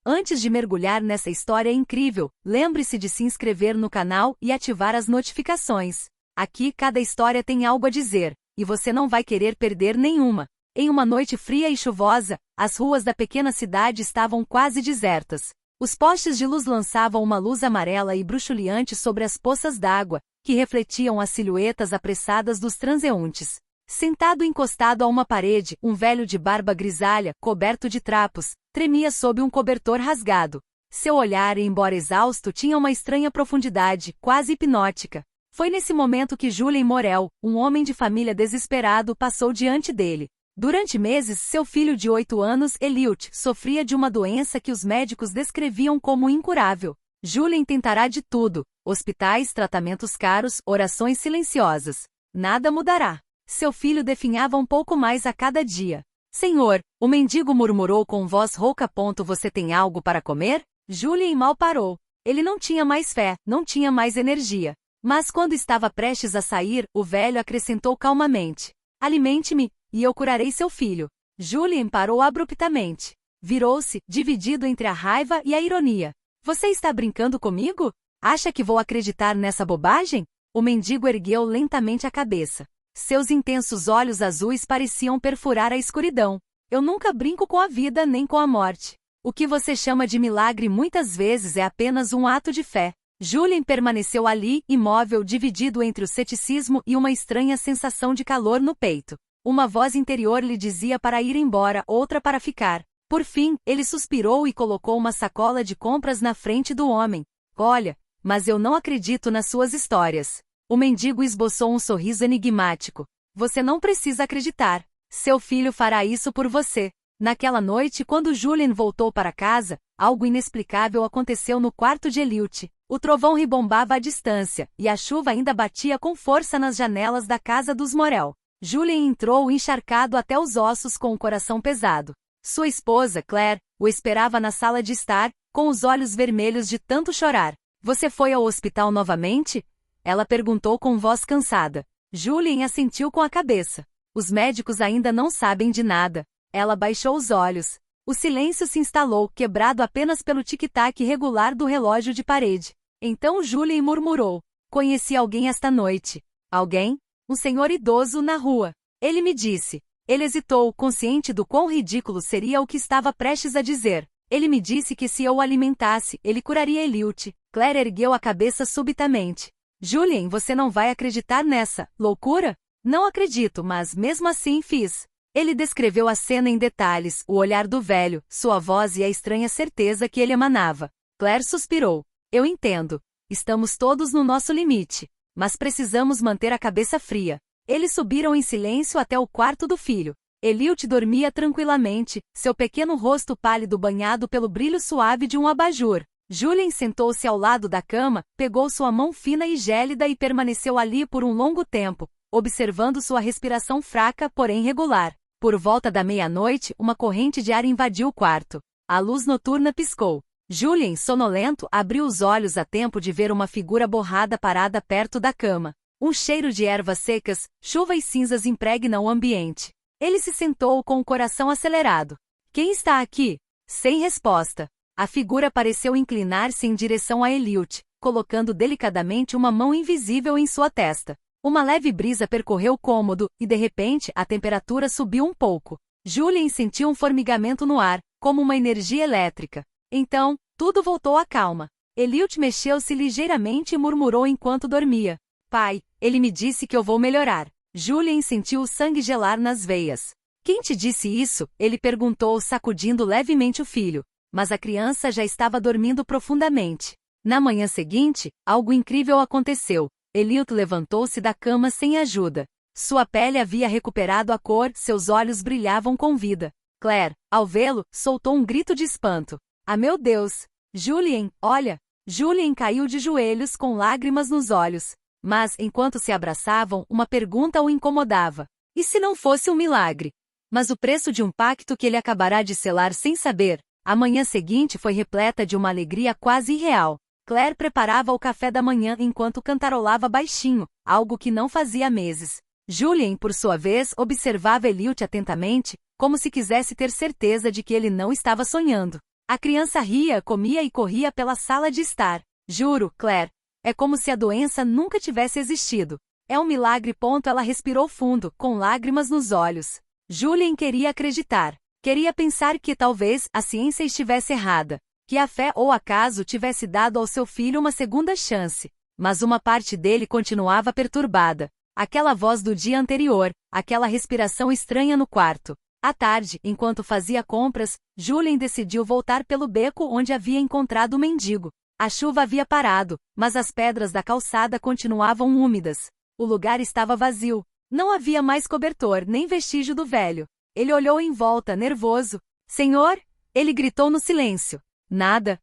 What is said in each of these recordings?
Antes de mergulhar nessa história incrível, lembre-se de se inscrever no canal e ativar as notificações. Aqui cada história tem algo a dizer, e você não vai querer perder nenhuma. Em uma noite fria e chuvosa, as ruas da pequena cidade estavam quase desertas. Os postes de luz lançavam uma luz amarela e bruxuleante sobre as poças d'água, que refletiam as silhuetas apressadas dos transeuntes. Sentado encostado a uma parede, um velho de barba grisalha, coberto de trapos, tremia sob um cobertor rasgado. Seu olhar, embora exausto, tinha uma estranha profundidade, quase hipnótica. Foi nesse momento que Julien Morel, um homem de família desesperado, passou diante dele. Durante meses, seu filho de 8 anos, Eliot, sofria de uma doença que os médicos descreviam como incurável. Julien tentará de tudo: hospitais, tratamentos caros, orações silenciosas. Nada mudará. Seu filho definhava um pouco mais a cada dia. Senhor, o mendigo murmurou com voz rouca. Você tem algo para comer? Julien mal parou. Ele não tinha mais fé, não tinha mais energia. Mas quando estava prestes a sair, o velho acrescentou calmamente: alimente-me, e eu curarei seu filho. Julien parou abruptamente. Virou-se, dividido entre a raiva e a ironia. Você está brincando comigo? Acha que vou acreditar nessa bobagem? O mendigo ergueu lentamente a cabeça. Seus intensos olhos azuis pareciam perfurar a escuridão. Eu nunca brinco com a vida nem com a morte. O que você chama de milagre muitas vezes é apenas um ato de fé. Julien permaneceu ali, imóvel, dividido entre o ceticismo e uma estranha sensação de calor no peito. Uma voz interior lhe dizia para ir embora, outra para ficar. Por fim, ele suspirou e colocou uma sacola de compras na frente do homem. Olha, mas eu não acredito nas suas histórias. O mendigo esboçou um sorriso enigmático. Você não precisa acreditar. Seu filho fará isso por você. Naquela noite, quando Julien voltou para casa, algo inexplicável aconteceu no quarto de Eliot. O trovão ribombava à distância, e a chuva ainda batia com força nas janelas da casa dos Morel. Julien entrou encharcado até os ossos com o coração pesado. Sua esposa, Claire, o esperava na sala de estar, com os olhos vermelhos de tanto chorar. Você foi ao hospital novamente? Ela perguntou com voz cansada. Julien assentiu com a cabeça. Os médicos ainda não sabem de nada. Ela baixou os olhos. O silêncio se instalou, quebrado apenas pelo tic-tac regular do relógio de parede. Então Julien murmurou: conheci alguém esta noite. Alguém? Um senhor idoso na rua. Ele me disse. Ele hesitou, consciente do quão ridículo seria o que estava prestes a dizer. Ele me disse que se eu o alimentasse, ele curaria Eliot. Claire ergueu a cabeça subitamente. Julien, você não vai acreditar nessa loucura? Não acredito, mas mesmo assim fiz. Ele descreveu a cena em detalhes, o olhar do velho, sua voz e a estranha certeza que ele emanava. Claire suspirou. Eu entendo. Estamos todos no nosso limite. Mas precisamos manter a cabeça fria. Eles subiram em silêncio até o quarto do filho. Eliot dormia tranquilamente, seu pequeno rosto pálido banhado pelo brilho suave de um abajur. Julien sentou-se ao lado da cama, pegou sua mão fina e gélida e permaneceu ali por um longo tempo, observando sua respiração fraca, porém regular. Por volta da meia-noite, uma corrente de ar invadiu o quarto. A luz noturna piscou. Julien, sonolento, abriu os olhos a tempo de ver uma figura borrada parada perto da cama. Um cheiro de ervas secas, chuva e cinzas impregnam o ambiente. Ele se sentou com o coração acelerado. Quem está aqui? Sem resposta. A figura pareceu inclinar-se em direção a Eliot, colocando delicadamente uma mão invisível em sua testa. Uma leve brisa percorreu o cômodo, e de repente a temperatura subiu um pouco. Julien sentiu um formigamento no ar, como uma energia elétrica. Então, tudo voltou à calma. Eliot mexeu-se ligeiramente e murmurou enquanto dormia. Pai, ele me disse que eu vou melhorar. Julien sentiu o sangue gelar nas veias. Quem te disse isso? Ele perguntou, sacudindo levemente o filho. Mas a criança já estava dormindo profundamente. Na manhã seguinte, algo incrível aconteceu. Eliot levantou-se da cama sem ajuda. Sua pele havia recuperado a cor, seus olhos brilhavam com vida. Claire, ao vê-lo, soltou um grito de espanto. Ah, meu Deus! Julien, olha! Julien caiu de joelhos com lágrimas nos olhos. Mas, enquanto se abraçavam, uma pergunta o incomodava. E se não fosse um milagre? Mas o preço de um pacto que ele acabará de selar sem saber. A manhã seguinte foi repleta de uma alegria quase irreal. Claire preparava o café da manhã enquanto cantarolava baixinho, algo que não fazia há meses. Julien, por sua vez, observava Eliot atentamente, como se quisesse ter certeza de que ele não estava sonhando. A criança ria, comia e corria pela sala de estar. Juro, Claire, é como se a doença nunca tivesse existido. É um milagre. Ela respirou fundo, com lágrimas nos olhos. Julien queria acreditar. Queria pensar que talvez a ciência estivesse errada, que a fé ou acaso tivesse dado ao seu filho uma segunda chance. Mas uma parte dele continuava perturbada. Aquela voz do dia anterior, aquela respiração estranha no quarto. À tarde, enquanto fazia compras, Julien decidiu voltar pelo beco onde havia encontrado o mendigo. A chuva havia parado, mas as pedras da calçada continuavam úmidas. O lugar estava vazio. Não havia mais cobertor, nem vestígio do velho. Ele olhou em volta, nervoso. Senhor? Ele gritou no silêncio. Nada.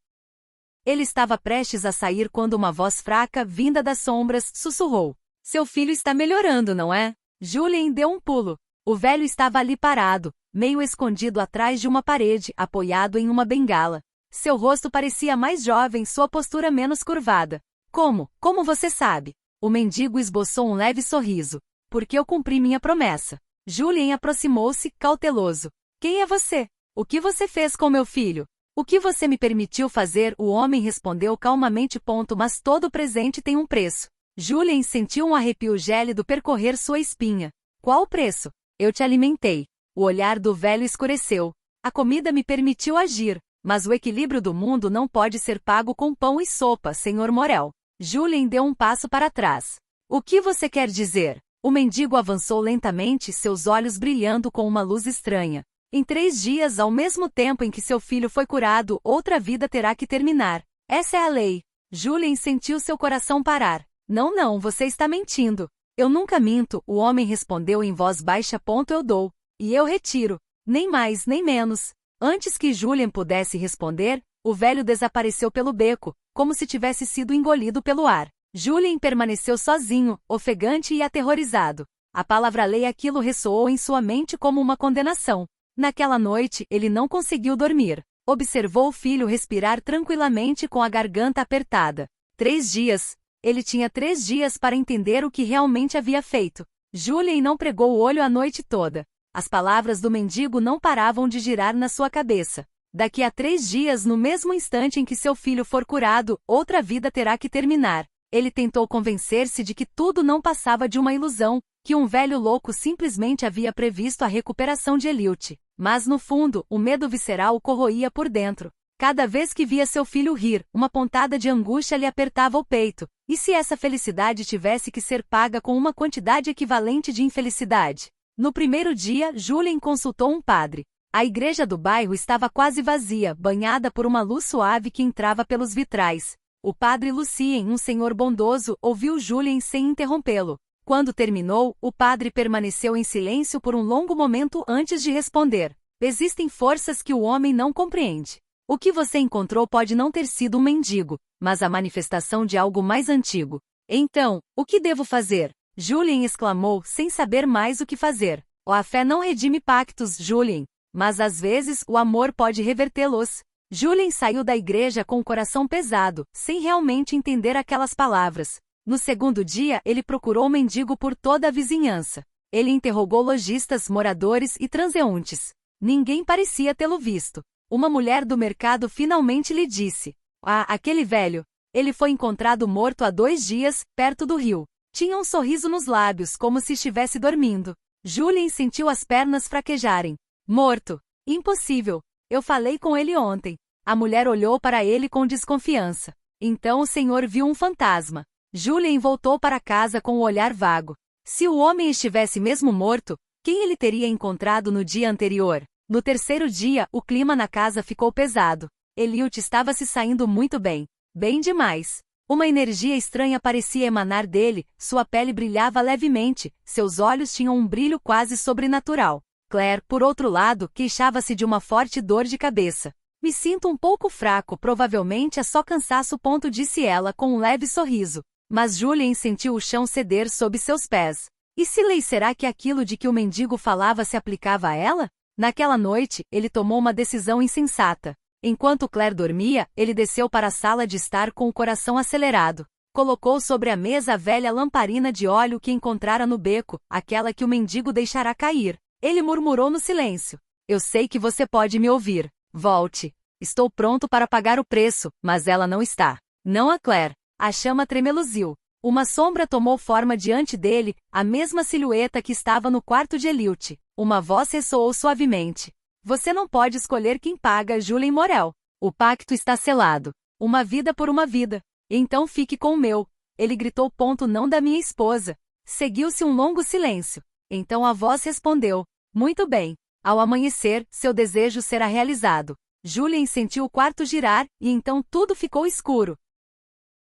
Ele estava prestes a sair quando uma voz fraca, vinda das sombras, sussurrou. Seu filho está melhorando, não é? Julien deu um pulo. O velho estava ali parado, meio escondido atrás de uma parede, apoiado em uma bengala. Seu rosto parecia mais jovem, sua postura menos curvada. Como você sabe? O mendigo esboçou um leve sorriso. Porque eu cumpri minha promessa. Julien aproximou-se, cauteloso. Quem é você? O que você fez com meu filho? O que você me permitiu fazer? O homem respondeu calmamente. Mas todo presente tem um preço. Julien sentiu um arrepio gélido percorrer sua espinha. Qual o preço? Eu te alimentei. O olhar do velho escureceu. A comida me permitiu agir, mas o equilíbrio do mundo não pode ser pago com pão e sopa, Sr. Morel. Julien deu um passo para trás. O que você quer dizer? O mendigo avançou lentamente, seus olhos brilhando com uma luz estranha. Em 3 dias, ao mesmo tempo em que seu filho foi curado, outra vida terá que terminar. Essa é a lei. Julien sentiu seu coração parar. Não, você está mentindo. Eu nunca minto, o homem respondeu em voz baixa. Eu dou. E eu retiro. Nem mais, nem menos. Antes que Julien pudesse responder, o velho desapareceu pelo beco, como se tivesse sido engolido pelo ar. Julien permaneceu sozinho, ofegante e aterrorizado. A palavra lei, aquilo ressoou em sua mente como uma condenação. Naquela noite, ele não conseguiu dormir. Observou o filho respirar tranquilamente com a garganta apertada. 3 dias. Ele tinha 3 dias para entender o que realmente havia feito. Julien não pregou o olho a noite toda. As palavras do mendigo não paravam de girar na sua cabeça. Daqui a 3 dias, no mesmo instante em que seu filho for curado, outra vida terá que terminar. Ele tentou convencer-se de que tudo não passava de uma ilusão, que um velho louco simplesmente havia previsto a recuperação de Eliud. Mas no fundo, o medo visceral o corroía por dentro. Cada vez que via seu filho rir, uma pontada de angústia lhe apertava o peito. E se essa felicidade tivesse que ser paga com uma quantidade equivalente de infelicidade? No primeiro dia, Julien consultou um padre. A igreja do bairro estava quase vazia, banhada por uma luz suave que entrava pelos vitrais. O padre Lucien, um senhor bondoso, ouviu Julien sem interrompê-lo. Quando terminou, o padre permaneceu em silêncio por um longo momento antes de responder. Existem forças que o homem não compreende. O que você encontrou pode não ter sido um mendigo, mas a manifestação de algo mais antigo. Então, o que devo fazer? Julien exclamou, sem saber mais o que fazer. A fé não redime pactos, Julien, mas às vezes o amor pode revertê-los. Julien saiu da igreja com o coração pesado, sem realmente entender aquelas palavras. No segundo dia, ele procurou o mendigo por toda a vizinhança. Ele interrogou lojistas, moradores e transeuntes. Ninguém parecia tê-lo visto. Uma mulher do mercado finalmente lhe disse: aquele velho. Ele foi encontrado morto há 2 dias, perto do rio. Tinha um sorriso nos lábios, como se estivesse dormindo. Julien sentiu as pernas fraquejarem. Morto. Impossível. Eu falei com ele ontem. A mulher olhou para ele com desconfiança. Então o senhor viu um fantasma. Julien voltou para casa com o olhar vago. Se o homem estivesse mesmo morto, quem ele teria encontrado no dia anterior? No terceiro dia, o clima na casa ficou pesado. Eliud estava se saindo muito bem. Bem demais. Uma energia estranha parecia emanar dele, sua pele brilhava levemente, seus olhos tinham um brilho quase sobrenatural. Claire, por outro lado, queixava-se de uma forte dor de cabeça. Me sinto um pouco fraco, provavelmente é só cansaço. Disse ela com um leve sorriso. Mas Julien sentiu o chão ceder sob seus pés. E se lei, será que aquilo de que o mendigo falava se aplicava a ela? Naquela noite, ele tomou uma decisão insensata. Enquanto Claire dormia, ele desceu para a sala de estar com o coração acelerado. Colocou sobre a mesa a velha lamparina de óleo que encontrara no beco, aquela que o mendigo deixará cair. Ele murmurou no silêncio. Eu sei que você pode me ouvir. Volte. Estou pronto para pagar o preço, mas ela não está. Não a Claire. A chama tremeluziu. Uma sombra tomou forma diante dele, a mesma silhueta que estava no quarto de Eliot. Uma voz ressoou suavemente. Você não pode escolher quem paga, Julien Morel. O pacto está selado. Uma vida por uma vida. Então fique com o meu. Ele gritou. Não da minha esposa. Seguiu-se um longo silêncio. Então a voz respondeu. Muito bem. Ao amanhecer, seu desejo será realizado. Julien sentiu o quarto girar, e então tudo ficou escuro.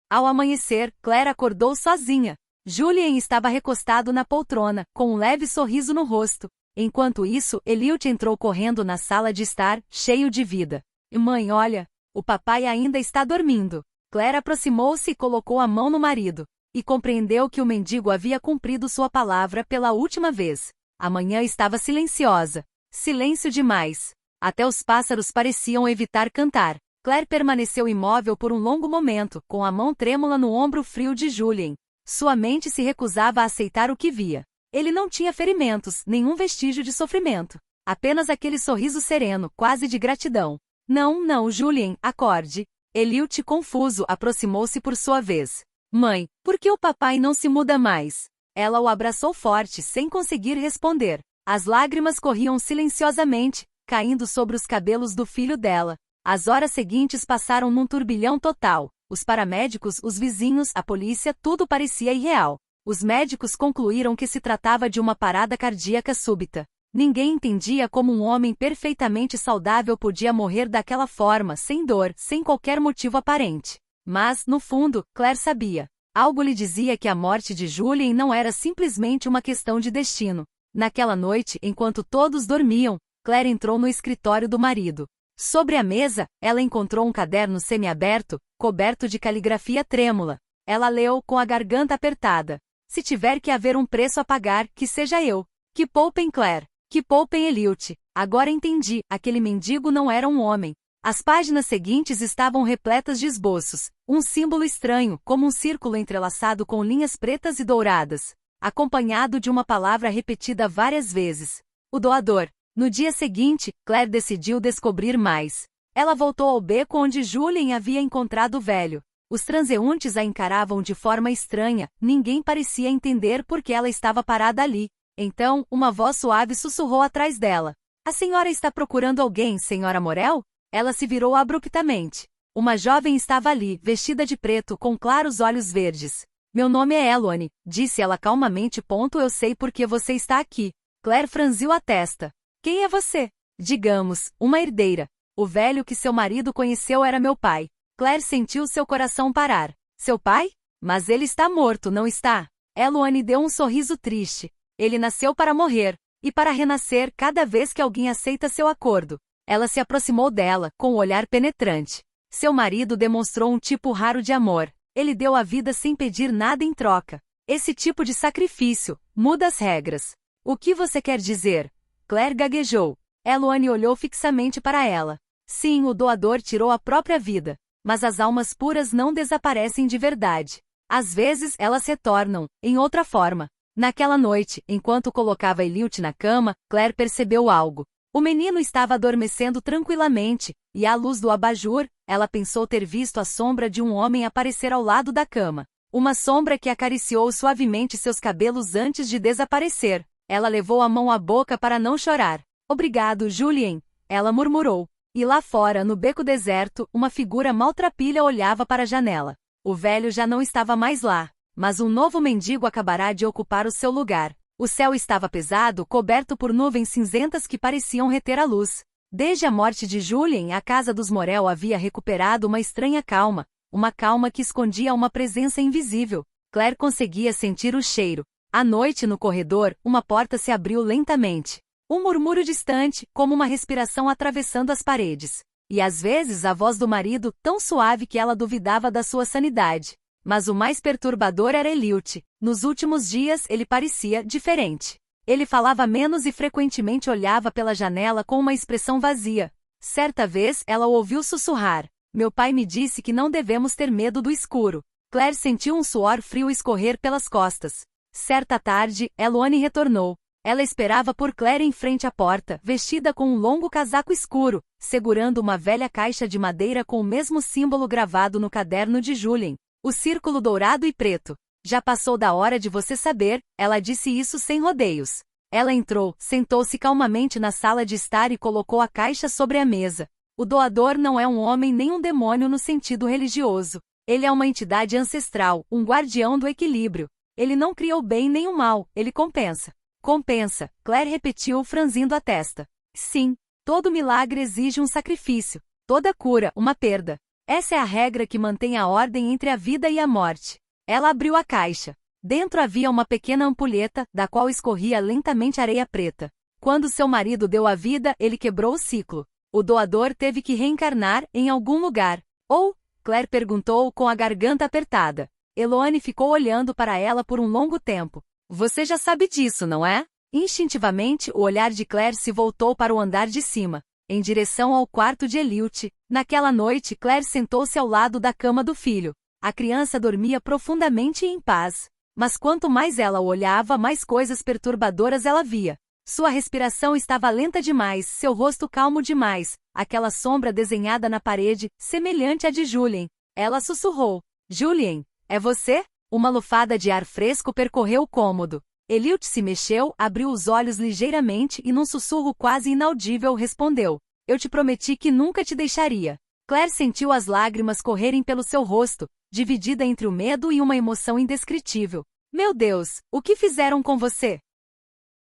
Ao amanhecer, Claire acordou sozinha. Julien estava recostado na poltrona, com um leve sorriso no rosto. Enquanto isso, Eliot entrou correndo na sala de estar, cheio de vida. Mãe, olha, o papai ainda está dormindo. Claire aproximou-se e colocou a mão no marido. E compreendeu que o mendigo havia cumprido sua palavra pela última vez. A manhã estava silenciosa. Silêncio demais. Até os pássaros pareciam evitar cantar. Claire permaneceu imóvel por um longo momento, com a mão trêmula no ombro frio de Julien. Sua mente se recusava a aceitar o que via. Ele não tinha ferimentos, nenhum vestígio de sofrimento. Apenas aquele sorriso sereno, quase de gratidão. Não, Julien, acorde. Eliot, confuso, aproximou-se por sua vez. Mãe, por que o papai não se muda mais? Ela o abraçou forte, sem conseguir responder. As lágrimas corriam silenciosamente, caindo sobre os cabelos do filho dela. As horas seguintes passaram num turbilhão total. Os paramédicos, os vizinhos, a polícia, tudo parecia irreal. Os médicos concluíram que se tratava de uma parada cardíaca súbita. Ninguém entendia como um homem perfeitamente saudável podia morrer daquela forma, sem dor, sem qualquer motivo aparente. Mas, no fundo, Claire sabia. Algo lhe dizia que a morte de Julien não era simplesmente uma questão de destino. Naquela noite, enquanto todos dormiam, Claire entrou no escritório do marido. Sobre a mesa, ela encontrou um caderno semiaberto, coberto de caligrafia trêmula. Ela leu com a garganta apertada. Se tiver que haver um preço a pagar, que seja eu. Que poupem Claire. Que poupem Eliot. Agora entendi, aquele mendigo não era um homem. As páginas seguintes estavam repletas de esboços. Um símbolo estranho, como um círculo entrelaçado com linhas pretas e douradas, acompanhado de uma palavra repetida várias vezes. O doador. No dia seguinte, Claire decidiu descobrir mais. Ela voltou ao beco onde Julien havia encontrado o velho. Os transeuntes a encaravam de forma estranha, ninguém parecia entender por que ela estava parada ali. Então, uma voz suave sussurrou atrás dela. A senhora está procurando alguém, senhora Morel? Ela se virou abruptamente. Uma jovem estava ali, vestida de preto, com claros olhos verdes. Meu nome é Eloane, disse ela calmamente. Eu sei por que você está aqui. Claire franziu a testa. Quem é você? Digamos, uma herdeira. O velho que seu marido conheceu era meu pai. Claire sentiu seu coração parar. Seu pai? Mas ele está morto, não está? Eloane deu um sorriso triste. Ele nasceu para morrer, e para renascer cada vez que alguém aceita seu acordo. Ela se aproximou dela, com um olhar penetrante. Seu marido demonstrou um tipo raro de amor. Ele deu a vida sem pedir nada em troca. Esse tipo de sacrifício muda as regras. O que você quer dizer? Claire gaguejou. Eloane olhou fixamente para ela. Sim, o doador tirou a própria vida. Mas as almas puras não desaparecem de verdade. Às vezes elas retornam, em outra forma. Naquela noite, enquanto colocava Eliot na cama, Claire percebeu algo. O menino estava adormecendo tranquilamente, e à luz do abajur, ela pensou ter visto a sombra de um homem aparecer ao lado da cama. Uma sombra que acariciou suavemente seus cabelos antes de desaparecer. Ela levou a mão à boca para não chorar. Obrigado, Julien, ela murmurou. E lá fora, no beco deserto, uma figura maltrapilha olhava para a janela. O velho já não estava mais lá, mas um novo mendigo acabará de ocupar o seu lugar. O céu estava pesado, coberto por nuvens cinzentas que pareciam reter a luz. Desde a morte de Julien, a casa dos Morel havia recuperado uma estranha calma, uma calma que escondia uma presença invisível. Claire conseguia sentir o cheiro. À noite, no corredor, uma porta se abriu lentamente. Um murmúrio distante, como uma respiração atravessando as paredes. E às vezes a voz do marido, tão suave que ela duvidava da sua sanidade. Mas o mais perturbador era Eliot. Nos últimos dias ele parecia diferente. Ele falava menos e frequentemente olhava pela janela com uma expressão vazia. Certa vez ela o ouviu sussurrar. Meu pai me disse que não devemos ter medo do escuro. Claire sentiu um suor frio escorrer pelas costas. Certa tarde, Eloane retornou. Ela esperava por Claire em frente à porta, vestida com um longo casaco escuro, segurando uma velha caixa de madeira com o mesmo símbolo gravado no caderno de Julien, o círculo dourado e preto. Já passou da hora de você saber, ela disse isso sem rodeios. Ela entrou, sentou-se calmamente na sala de estar e colocou a caixa sobre a mesa. O doador não é um homem nem um demônio no sentido religioso. Ele é uma entidade ancestral, um guardião do equilíbrio. Ele não cria o bem nem o mal, ele compensa. Compensa, Claire repetiu franzindo a testa. Sim, todo milagre exige um sacrifício. Toda cura, uma perda. Essa é a regra que mantém a ordem entre a vida e a morte. Ela abriu a caixa. Dentro havia uma pequena ampulheta, da qual escorria lentamente areia preta. Quando seu marido deu a vida, ele quebrou o ciclo. O doador teve que reencarnar em algum lugar. Ou? Claire perguntou com a garganta apertada. Eloane ficou olhando para ela por um longo tempo. Você já sabe disso, não é? Instintivamente, o olhar de Claire se voltou para o andar de cima, em direção ao quarto de Eliot. Naquela noite, Claire sentou-se ao lado da cama do filho. A criança dormia profundamente e em paz. Mas quanto mais ela o olhava, mais coisas perturbadoras ela via. Sua respiração estava lenta demais, seu rosto calmo demais, aquela sombra desenhada na parede, semelhante à de Julien. Ela sussurrou. Julien, é você? Uma lufada de ar fresco percorreu o cômodo. Eliot se mexeu, abriu os olhos ligeiramente e num sussurro quase inaudível respondeu. Eu te prometi que nunca te deixaria. Claire sentiu as lágrimas correrem pelo seu rosto, dividida entre o medo e uma emoção indescritível. Meu Deus, o que fizeram com você?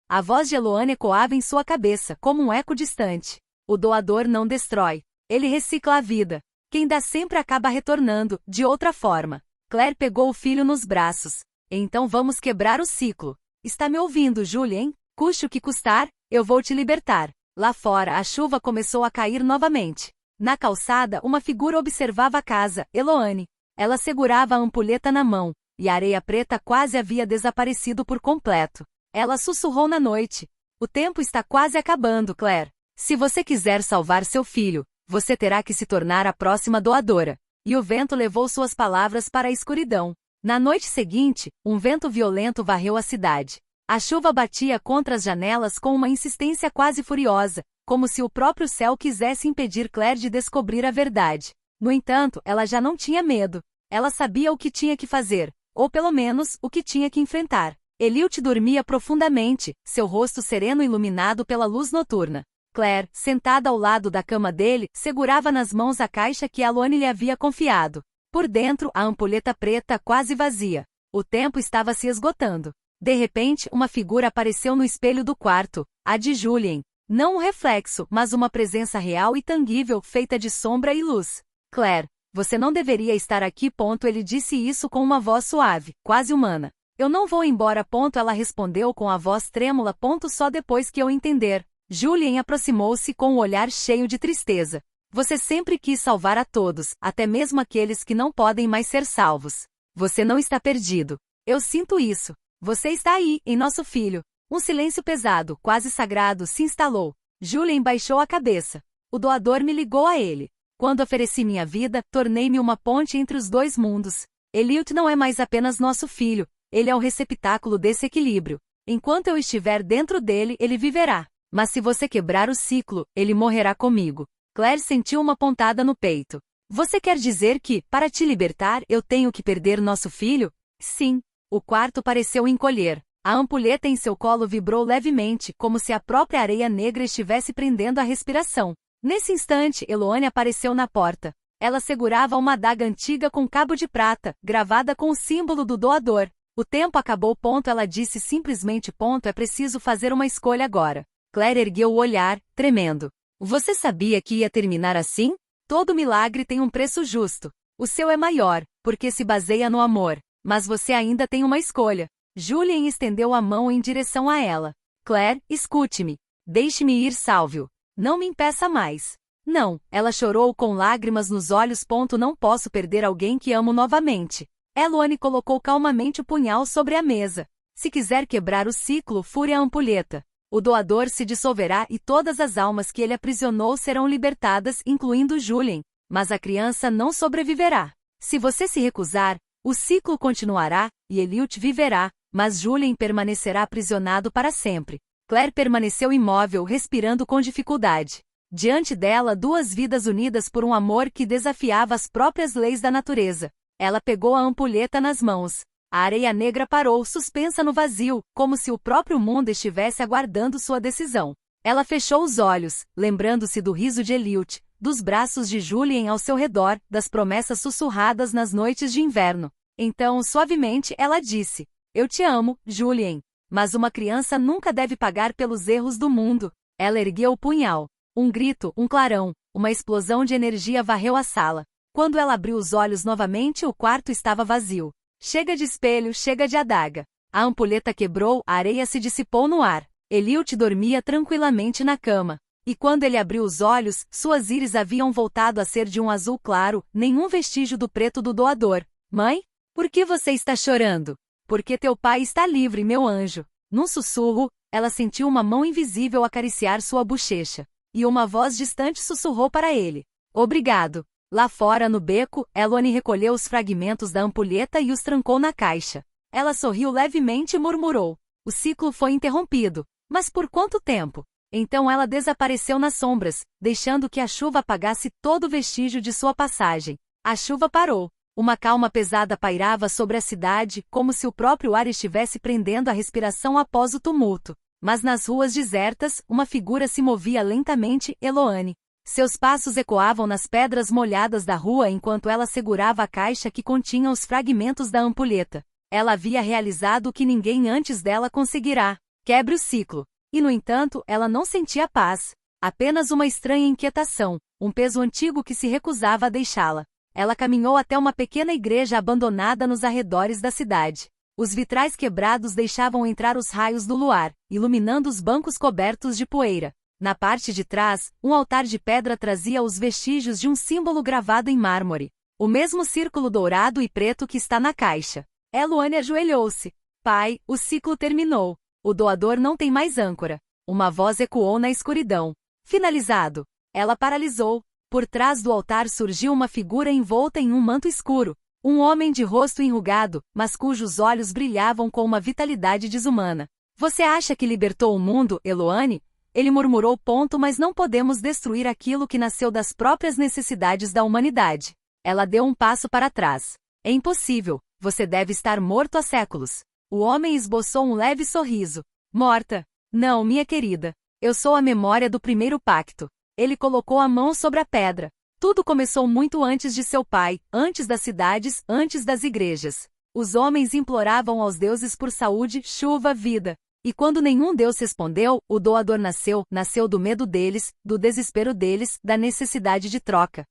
A voz de Eloane ecoava em sua cabeça, como um eco distante. O doador não destrói. Ele recicla a vida. Quem dá sempre acaba retornando, de outra forma. Claire pegou o filho nos braços. Então vamos quebrar o ciclo. Está me ouvindo, Julien? Custe o que custar, eu vou te libertar. Lá fora, a chuva começou a cair novamente. Na calçada, uma figura observava a casa, Eloane. Ela segurava a ampulheta na mão, e a areia preta quase havia desaparecido por completo. Ela sussurrou na noite. O tempo está quase acabando, Claire. Se você quiser salvar seu filho, você terá que se tornar a próxima doadora. E o vento levou suas palavras para a escuridão. Na noite seguinte, um vento violento varreu a cidade. A chuva batia contra as janelas com uma insistência quase furiosa, como se o próprio céu quisesse impedir Claire de descobrir a verdade. No entanto, ela já não tinha medo. Ela sabia o que tinha que fazer, ou pelo menos, o que tinha que enfrentar. Eliot dormia profundamente, seu rosto sereno iluminado pela luz noturna. Claire, sentada ao lado da cama dele, segurava nas mãos a caixa que Eloane lhe havia confiado. Por dentro, a ampulheta preta quase vazia. O tempo estava se esgotando. De repente, uma figura apareceu no espelho do quarto, a de Julien. Não um reflexo, mas uma presença real e tangível, feita de sombra e luz. Claire, você não deveria estar aqui. Ele disse isso com uma voz suave, quase humana. Eu não vou embora. Ela respondeu com a voz trêmula. Só depois que eu entender. Julien aproximou-se com um olhar cheio de tristeza. Você sempre quis salvar a todos, até mesmo aqueles que não podem mais ser salvos. Você não está perdido. Eu sinto isso. Você está aí, em nosso filho. Um silêncio pesado, quase sagrado, se instalou. Julien baixou a cabeça. O doador me ligou a ele. Quando ofereci minha vida, tornei-me uma ponte entre os dois mundos. Eliot não é mais apenas nosso filho, ele é o receptáculo desse equilíbrio. Enquanto eu estiver dentro dele, ele viverá. Mas se você quebrar o ciclo, ele morrerá comigo. Claire sentiu uma pontada no peito. Você quer dizer que, para te libertar, eu tenho que perder nosso filho? Sim. O quarto pareceu encolher. A ampulheta em seu colo vibrou levemente, como se a própria areia negra estivesse prendendo a respiração. Nesse instante, Eloane apareceu na porta. Ela segurava uma adaga antiga com cabo de prata, gravada com o símbolo do doador. O tempo acabou. Ela disse simplesmente. É preciso fazer uma escolha agora. Claire ergueu o olhar, tremendo. Você sabia que ia terminar assim? Todo milagre tem um preço justo. O seu é maior, porque se baseia no amor. Mas você ainda tem uma escolha. Julien estendeu a mão em direção a ela. Claire, escute-me. Deixe-me ir. Salve-o. Não me impeça mais. Não, ela chorou com lágrimas nos olhos. Não posso perder alguém que amo novamente. Eloane colocou calmamente o punhal sobre a mesa. Se quiser quebrar o ciclo, fure a ampulheta. O doador se dissolverá e todas as almas que ele aprisionou serão libertadas, incluindo Julien. Mas a criança não sobreviverá. Se você se recusar, o ciclo continuará, e Eliot viverá, mas Julien permanecerá aprisionado para sempre. Claire permaneceu imóvel, respirando com dificuldade. Diante dela, duas vidas unidas por um amor que desafiava as próprias leis da natureza. Ela pegou a ampulheta nas mãos. A areia negra parou, suspensa no vazio, como se o próprio mundo estivesse aguardando sua decisão. Ela fechou os olhos, lembrando-se do riso de Eliot, dos braços de Julien ao seu redor, das promessas sussurradas nas noites de inverno. Então, suavemente, ela disse: "Eu te amo, Julien. Mas uma criança nunca deve pagar pelos erros do mundo." Ela ergueu o punhal. Um grito, um clarão, uma explosão de energia varreu a sala. Quando ela abriu os olhos novamente, o quarto estava vazio. Chega de espelho, chega de adaga. A ampulheta quebrou, a areia se dissipou no ar. Eliot dormia tranquilamente na cama. E quando ele abriu os olhos, suas íris haviam voltado a ser de um azul claro, nenhum vestígio do preto do doador. "Mãe? Por que você está chorando?" "Porque teu pai está livre, meu anjo." Num sussurro, ela sentiu uma mão invisível acariciar sua bochecha. E uma voz distante sussurrou para ele: "Obrigado." Lá fora no beco, Elone recolheu os fragmentos da ampulheta e os trancou na caixa. Ela sorriu levemente e murmurou: "O ciclo foi interrompido. Mas por quanto tempo?" Então ela desapareceu nas sombras, deixando que a chuva apagasse todo vestígio de sua passagem. A chuva parou. Uma calma pesada pairava sobre a cidade, como se o próprio ar estivesse prendendo a respiração após o tumulto. Mas nas ruas desertas, uma figura se movia lentamente, Eloane. Seus passos ecoavam nas pedras molhadas da rua enquanto ela segurava a caixa que continha os fragmentos da ampulheta. Ela havia realizado o que ninguém antes dela conseguirá: quebre o ciclo. E no entanto, ela não sentia paz. Apenas uma estranha inquietação, um peso antigo que se recusava a deixá-la. Ela caminhou até uma pequena igreja abandonada nos arredores da cidade. Os vitrais quebrados deixavam entrar os raios do luar, iluminando os bancos cobertos de poeira. Na parte de trás, um altar de pedra trazia os vestígios de um símbolo gravado em mármore. O mesmo círculo dourado e preto que está na caixa. Eloane ajoelhou-se. "Pai, o ciclo terminou. O doador não tem mais âncora." Uma voz ecoou na escuridão. "Finalizado." Ela paralisou. Por trás do altar surgiu uma figura envolta em um manto escuro. Um homem de rosto enrugado, mas cujos olhos brilhavam com uma vitalidade desumana. "Você acha que libertou o mundo, Eloane?" Ele murmurou. "Mas não podemos destruir aquilo que nasceu das próprias necessidades da humanidade." Ela deu um passo para trás. "É impossível. Você deve estar morto há séculos." O homem esboçou um leve sorriso. "Morta? Não, minha querida. Eu sou a memória do primeiro pacto." Ele colocou a mão sobre a pedra. "Tudo começou muito antes de seu pai, antes das cidades, antes das igrejas. Os homens imploravam aos deuses por saúde, chuva, vida. E quando nenhum deus respondeu, o doador nasceu do medo deles, do desespero deles, da necessidade de troca."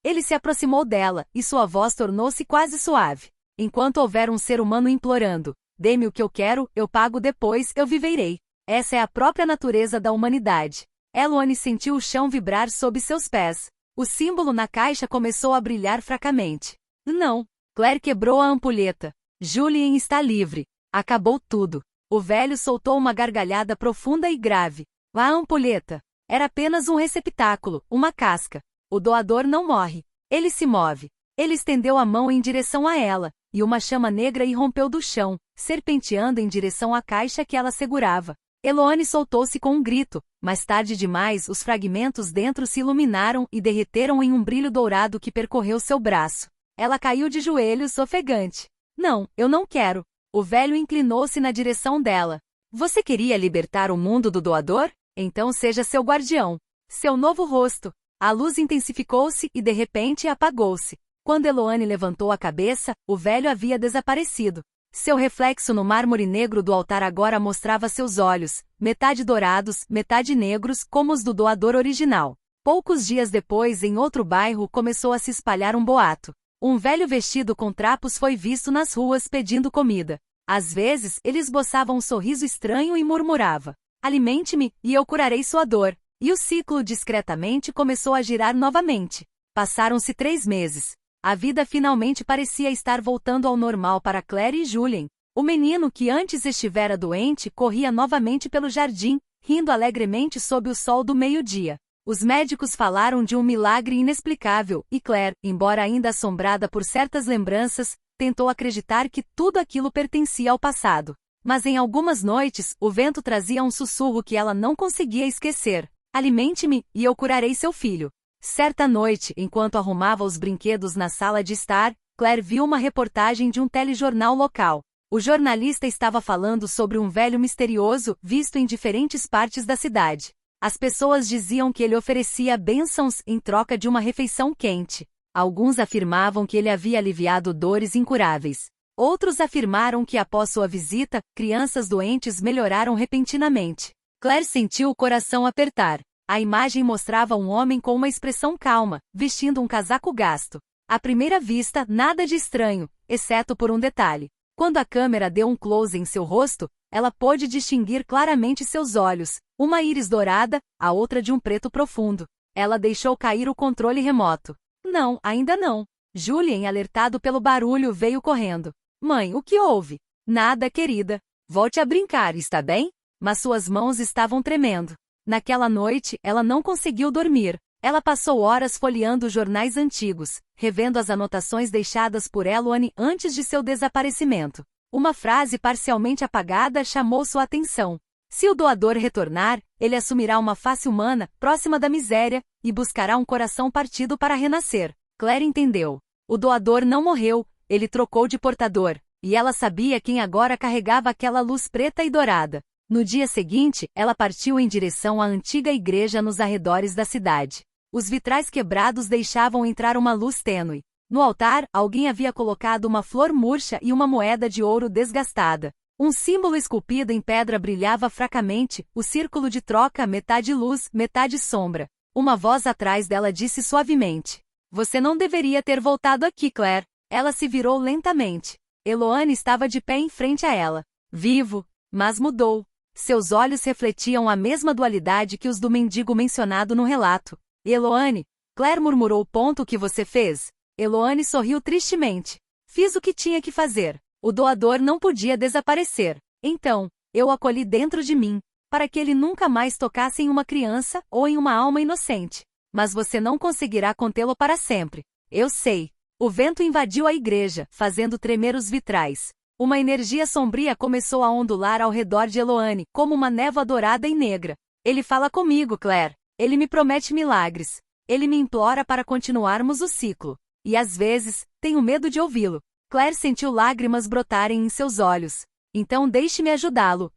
Ele se aproximou dela, e sua voz tornou-se quase suave. "Enquanto houver um ser humano implorando, dê-me o que eu quero, eu pago depois, eu viverei. Essa é a própria natureza da humanidade." Eloane sentiu o chão vibrar sob seus pés. O símbolo na caixa começou a brilhar fracamente. "Não." Claire quebrou a ampulheta. "Julien está livre." Acabou tudo. O velho soltou uma gargalhada profunda e grave. A ampulheta era apenas um receptáculo, uma casca. O doador não morre. Ele se move. Ele estendeu a mão em direção a ela, e uma chama negra irrompeu do chão, serpenteando em direção à caixa que ela segurava. Eloane soltou-se com um grito. Mais tarde demais, os fragmentos dentro se iluminaram e derreteram em um brilho dourado que percorreu seu braço. Ela caiu de joelhos, ofegante. "Não, eu não quero." O velho inclinou-se na direção dela. "Você queria libertar o mundo do doador? Então seja seu guardião." Seu novo rosto. A luz intensificou-se e de repente apagou-se. Quando Eloane levantou a cabeça, o velho havia desaparecido. Seu reflexo no mármore negro do altar agora mostrava seus olhos, metade dourados, metade negros, como os do doador original. Poucos dias depois, em outro bairro, começou a se espalhar um boato. Um velho vestido com trapos foi visto nas ruas pedindo comida. Às vezes, ele esboçava um sorriso estranho e murmurava: "Alimente-me, e eu curarei sua dor." E o ciclo discretamente começou a girar novamente. Passaram-se 3 meses. A vida finalmente parecia estar voltando ao normal para Claire e Julien. O menino que antes estivera doente corria novamente pelo jardim, rindo alegremente sob o sol do meio-dia. Os médicos falaram de um milagre inexplicável, e Claire, embora ainda assombrada por certas lembranças, tentou acreditar que tudo aquilo pertencia ao passado. Mas em algumas noites, o vento trazia um sussurro que ela não conseguia esquecer. Alimente-me, e eu curarei seu filho. Certa noite, enquanto arrumava os brinquedos na sala de estar, Claire viu uma reportagem de um telejornal local. O jornalista estava falando sobre um velho misterioso visto em diferentes partes da cidade. As pessoas diziam que ele oferecia bênçãos em troca de uma refeição quente. Alguns afirmavam que ele havia aliviado dores incuráveis. Outros afirmaram que após sua visita, crianças doentes melhoraram repentinamente. Claire sentiu o coração apertar. A imagem mostrava um homem com uma expressão calma, vestindo um casaco gasto. À primeira vista, nada de estranho, exceto por um detalhe. Quando a câmera deu um close em seu rosto, ela pôde distinguir claramente seus olhos, uma íris dourada, a outra de um preto profundo. Ela deixou cair o controle remoto. Não, ainda não. Julien, alertado pelo barulho, veio correndo. Mãe, o que houve? Nada, querida. Volte a brincar, está bem? Mas suas mãos estavam tremendo. Naquela noite, ela não conseguiu dormir. Ela passou horas folheando jornais antigos, revendo as anotações deixadas por Eloane antes de seu desaparecimento. Uma frase parcialmente apagada chamou sua atenção. Se o doador retornar, ele assumirá uma face humana, próxima da miséria, e buscará um coração partido para renascer. Claire entendeu. O doador não morreu, ele trocou de portador, e ela sabia quem agora carregava aquela luz preta e dourada. No dia seguinte, ela partiu em direção à antiga igreja nos arredores da cidade. Os vitrais quebrados deixavam entrar uma luz tênue. No altar, alguém havia colocado uma flor murcha e uma moeda de ouro desgastada. Um símbolo esculpido em pedra brilhava fracamente, o círculo de troca metade luz, metade sombra. Uma voz atrás dela disse suavemente. Você não deveria ter voltado aqui, Claire. Ela se virou lentamente. Eloane estava de pé em frente a ela. Vivo, mas mudou. Seus olhos refletiam a mesma dualidade que os do mendigo mencionado no relato. Eloane, Claire murmurou o ponto que você fez. Eloane sorriu tristemente. Fiz o que tinha que fazer. O doador não podia desaparecer. Então, eu o acolhi dentro de mim, para que ele nunca mais tocasse em uma criança ou em uma alma inocente. Mas você não conseguirá contê-lo para sempre. Eu sei. O vento invadiu a igreja, fazendo tremer os vitrais. Uma energia sombria começou a ondular ao redor de Eloane, como uma névoa dourada e negra. Ele fala comigo, Claire. Ele me promete milagres. Ele me implora para continuarmos o ciclo. E às vezes, tenho medo de ouvi-lo. Claire sentiu lágrimas brotarem em seus olhos. Então deixe-me ajudá-lo.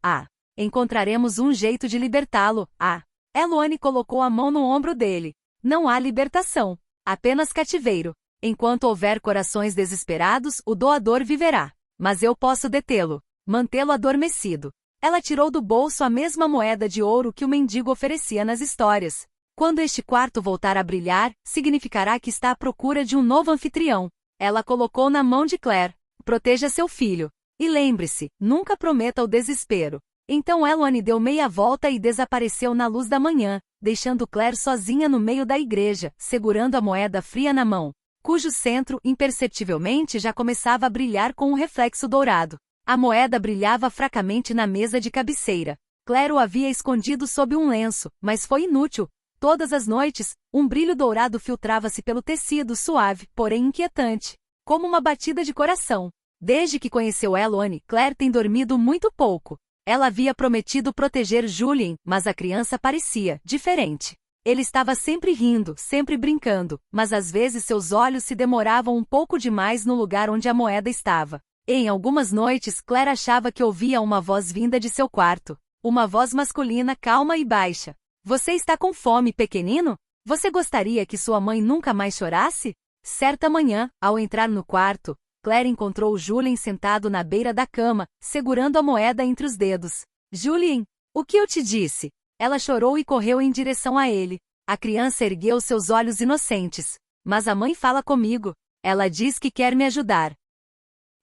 Encontraremos um jeito de libertá-lo. Eloane colocou a mão no ombro dele. Não há libertação. Apenas cativeiro. Enquanto houver corações desesperados, o doador viverá. Mas eu posso detê-lo. Mantê-lo adormecido. Ela tirou do bolso a mesma moeda de ouro que o mendigo oferecia nas histórias. Quando este quarto voltar a brilhar, significará que está à procura de um novo anfitrião. Ela colocou na mão de Claire. Proteja seu filho. E lembre-se, nunca prometa o desespero. Então Eloane deu meia volta e desapareceu na luz da manhã, deixando Claire sozinha no meio da igreja, segurando a moeda fria na mão, cujo centro, imperceptivelmente, já começava a brilhar com um reflexo dourado. A moeda brilhava fracamente na mesa de cabeceira. Claire o havia escondido sob um lenço, mas foi inútil. Todas as noites, um brilho dourado filtrava-se pelo tecido suave, porém inquietante, como uma batida de coração. Desde que conheceu Eloane, Claire tem dormido muito pouco. Ela havia prometido proteger Julien, mas a criança parecia diferente. Ele estava sempre rindo, sempre brincando, mas às vezes seus olhos se demoravam um pouco demais no lugar onde a moeda estava. Em algumas noites, Claire achava que ouvia uma voz vinda de seu quarto. Uma voz masculina calma e baixa. Você está com fome, pequenino? Você gostaria que sua mãe nunca mais chorasse? Certa manhã, ao entrar no quarto, Claire encontrou Julien sentado na beira da cama, segurando a moeda entre os dedos. Julien, o que eu te disse? Ela chorou e correu em direção a ele. A criança ergueu seus olhos inocentes. Mas a mãe fala comigo. Ela diz que quer me ajudar.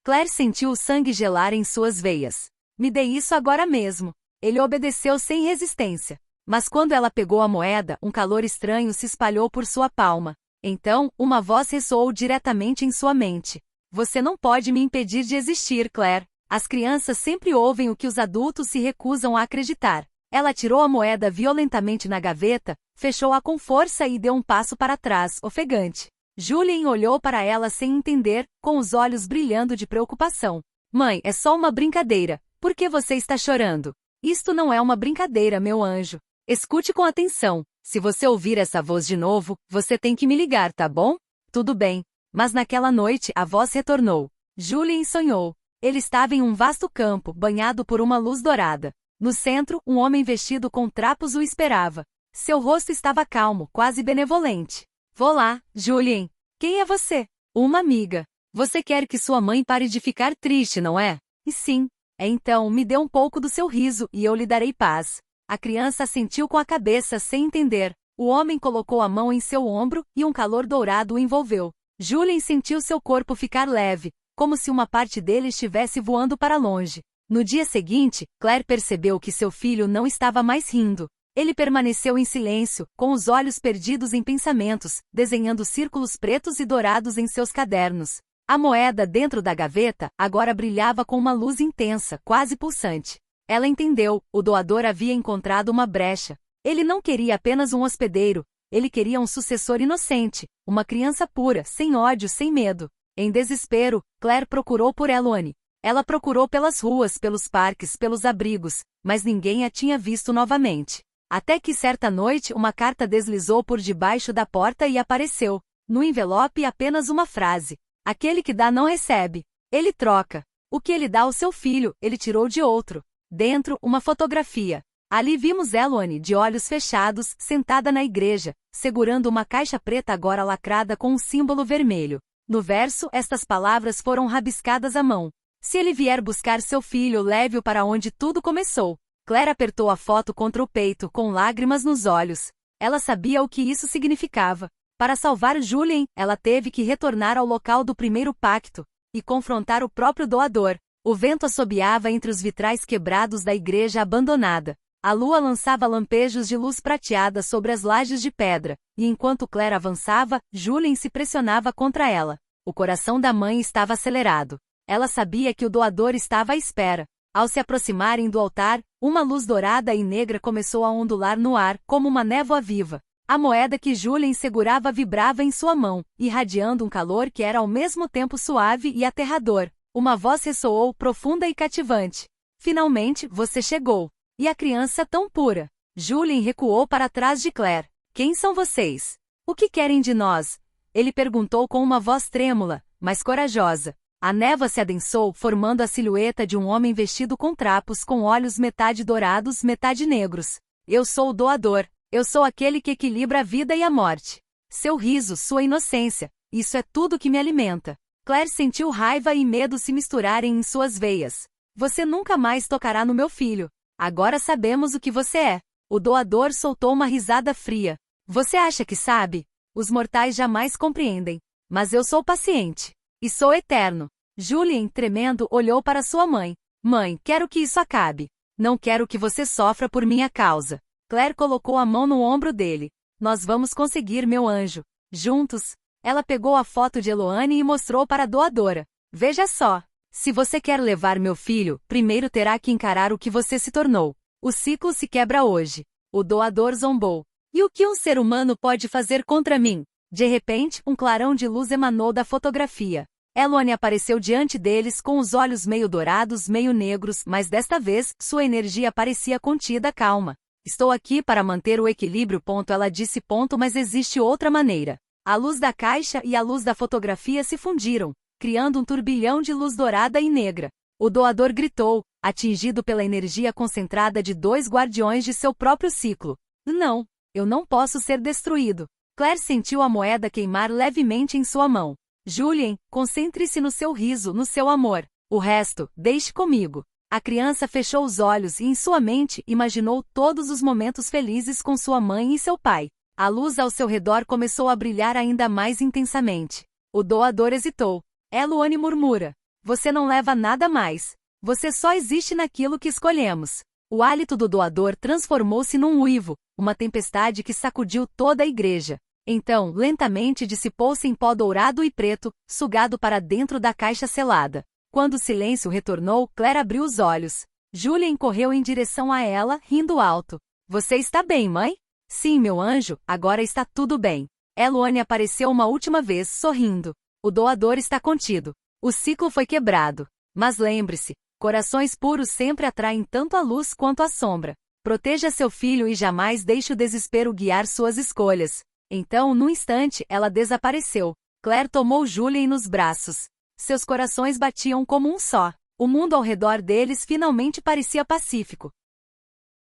Claire sentiu o sangue gelar em suas veias. Me dê isso agora mesmo. Ele obedeceu sem resistência. Mas quando ela pegou a moeda, um calor estranho se espalhou por sua palma. Então, uma voz ressoou diretamente em sua mente. Você não pode me impedir de existir, Claire. As crianças sempre ouvem o que os adultos se recusam a acreditar. Ela tirou a moeda violentamente na gaveta, fechou-a com força e deu um passo para trás, ofegante. Julien olhou para ela sem entender, com os olhos brilhando de preocupação. Mãe, é só uma brincadeira. Por que você está chorando? Isto não é uma brincadeira, meu anjo. Escute com atenção. Se você ouvir essa voz de novo, você tem que me ligar, tá bom? Tudo bem. Mas naquela noite a voz retornou. Julien sonhou. Ele estava em um vasto campo, banhado por uma luz dourada. No centro, um homem vestido com trapos o esperava. Seu rosto estava calmo, quase benevolente. Vou lá, Julien. Quem é você? Uma amiga. Você quer que sua mãe pare de ficar triste, não é? E sim. Então, me dê um pouco do seu riso e eu lhe darei paz. A criança assentiu com a cabeça sem entender. O homem colocou a mão em seu ombro e um calor dourado o envolveu. Julien sentiu seu corpo ficar leve, como se uma parte dele estivesse voando para longe. No dia seguinte, Claire percebeu que seu filho não estava mais rindo. Ele permaneceu em silêncio, com os olhos perdidos em pensamentos, desenhando círculos pretos e dourados em seus cadernos. A moeda dentro da gaveta agora brilhava com uma luz intensa, quase pulsante. Ela entendeu, o doador havia encontrado uma brecha. Ele não queria apenas um hospedeiro, ele queria um sucessor inocente, uma criança pura, sem ódio, sem medo. Em desespero, Claire procurou por Eloane. Ela procurou pelas ruas, pelos parques, pelos abrigos, mas ninguém a tinha visto novamente. Até que certa noite uma carta deslizou por debaixo da porta e apareceu. No envelope apenas uma frase. Aquele que dá não recebe. Ele troca. O que ele dá ao seu filho, ele tirou de outro. Dentro, uma fotografia. Ali vimos Eloane, de olhos fechados, sentada na igreja, segurando uma caixa preta agora lacrada com um símbolo vermelho. No verso, estas palavras foram rabiscadas à mão. Se ele vier buscar seu filho, leve-o para onde tudo começou. Claire apertou a foto contra o peito, com lágrimas nos olhos. Ela sabia o que isso significava. Para salvar Julien, ela teve que retornar ao local do primeiro pacto e confrontar o próprio doador. O vento assobiava entre os vitrais quebrados da igreja abandonada. A lua lançava lampejos de luz prateada sobre as lajes de pedra, e enquanto Claire avançava, Julien se pressionava contra ela. O coração da mãe estava acelerado. Ela sabia que o doador estava à espera. Ao se aproximarem do altar, uma luz dourada e negra começou a ondular no ar, como uma névoa viva. A moeda que Julien segurava vibrava em sua mão, irradiando um calor que era ao mesmo tempo suave e aterrador. Uma voz ressoou profunda e cativante. Finalmente, você chegou. E a criança tão pura. Julien recuou para trás de Claire. Quem são vocês? O que querem de nós? Ele perguntou com uma voz trêmula, mas corajosa. A névoa se adensou, formando a silhueta de um homem vestido com trapos com olhos metade dourados, metade negros. Eu sou o doador. Eu sou aquele que equilibra a vida e a morte. Seu riso, sua inocência. Isso é tudo que me alimenta. Claire sentiu raiva e medo se misturarem em suas veias. Você nunca mais tocará no meu filho. Agora sabemos o que você é. O doador soltou uma risada fria. Você acha que sabe? Os mortais jamais compreendem. Mas eu sou paciente. E sou eterno. Julien, tremendo, olhou para sua mãe. Mãe, quero que isso acabe. Não quero que você sofra por minha causa. Claire colocou a mão no ombro dele. Nós vamos conseguir, meu anjo. Juntos. Ela pegou a foto de Eloane e mostrou para a doadora. Veja só. Se você quer levar meu filho, primeiro terá que encarar o que você se tornou. O ciclo se quebra hoje. O doador zombou. E o que um ser humano pode fazer contra mim? De repente, um clarão de luz emanou da fotografia. Eloane apareceu diante deles com os olhos meio dourados, meio negros, mas desta vez, sua energia parecia contida, calma. Estou aqui para manter o equilíbrio. Ela disse. Mas existe outra maneira. A luz da caixa e a luz da fotografia se fundiram, criando um turbilhão de luz dourada e negra. O doador gritou, atingido pela energia concentrada de dois guardiões de seu próprio ciclo. Não, eu não posso ser destruído. Claire sentiu a moeda queimar levemente em sua mão. Julien, concentre-se no seu riso, no seu amor. O resto, deixe comigo. A criança fechou os olhos e em sua mente imaginou todos os momentos felizes com sua mãe e seu pai. A luz ao seu redor começou a brilhar ainda mais intensamente. O doador hesitou. Eloane murmura. Você não leva nada mais. Você só existe naquilo que escolhemos. O hálito do doador transformou-se num uivo, uma tempestade que sacudiu toda a igreja. Então, lentamente dissipou-se em pó dourado e preto, sugado para dentro da caixa selada. Quando o silêncio retornou, Claire abriu os olhos. Julien correu em direção a ela, rindo alto. Você está bem, mãe? Sim, meu anjo, agora está tudo bem. Eloane apareceu uma última vez, sorrindo. O doador está contido. O ciclo foi quebrado. Mas lembre-se, Corações puros sempre atraem tanto a luz quanto a sombra. Proteja seu filho e jamais deixe o desespero guiar suas escolhas. Então, num instante, ela desapareceu. Claire tomou Julien nos braços. Seus corações batiam como um só. O mundo ao redor deles finalmente parecia pacífico.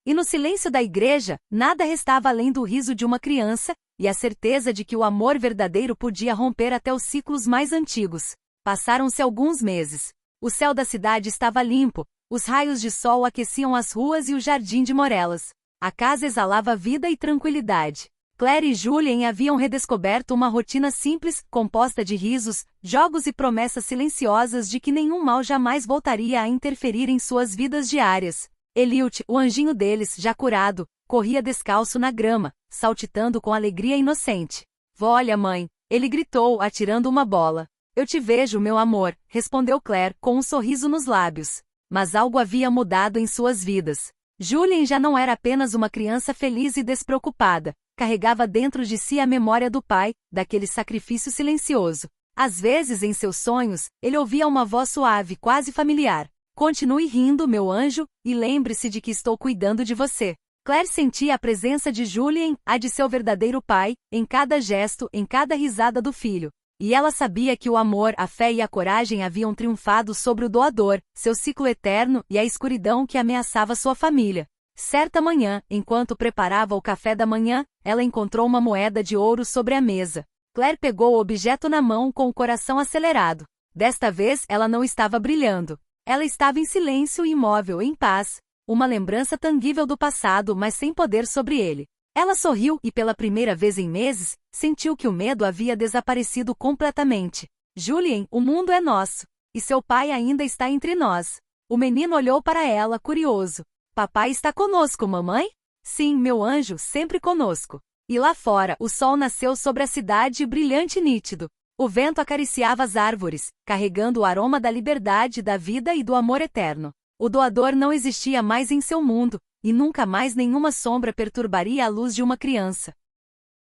E no silêncio da igreja, nada restava além do riso de uma criança, e a certeza de que o amor verdadeiro podia romper até os ciclos mais antigos. Passaram-se alguns meses. O céu da cidade estava limpo, os raios de sol aqueciam as ruas e o jardim de Morelas. A casa exalava vida e tranquilidade. Claire e Julien haviam redescoberto uma rotina simples, composta de risos, jogos e promessas silenciosas de que nenhum mal jamais voltaria a interferir em suas vidas diárias. Eliot, o anjinho deles, já curado, corria descalço na grama, saltitando com alegria inocente. Olha, mãe, ele gritou, atirando uma bola. Eu te vejo, meu amor, respondeu Claire, com um sorriso nos lábios. Mas algo havia mudado em suas vidas. Julien já não era apenas uma criança feliz e despreocupada. Carregava dentro de si a memória do pai, daquele sacrifício silencioso. Às vezes, em seus sonhos, ele ouvia uma voz suave, quase familiar. Continue rindo, meu anjo, e lembre-se de que estou cuidando de você. Claire sentia a presença de Julien, a de seu verdadeiro pai, em cada gesto, em cada risada do filho. E ela sabia que o amor, a fé e a coragem haviam triunfado sobre o doador, seu ciclo eterno e a escuridão que ameaçava sua família. Certa manhã, enquanto preparava o café da manhã, ela encontrou uma moeda de ouro sobre a mesa. Claire pegou o objeto na mão com o coração acelerado. Desta vez, ela não estava brilhando. Ela estava em silêncio e imóvel, em paz. Uma lembrança tangível do passado, mas sem poder sobre ele. Ela sorriu e, pela primeira vez em meses, sentiu que o medo havia desaparecido completamente. Julien, o mundo é nosso. E seu pai ainda está entre nós. O menino olhou para ela, curioso. Papai está conosco, mamãe? Sim, meu anjo, sempre conosco. E lá fora, o sol nasceu sobre a cidade brilhante e nítido. O vento acariciava as árvores, carregando o aroma da liberdade, da vida e do amor eterno. O doador não existia mais em seu mundo, e nunca mais nenhuma sombra perturbaria a luz de uma criança.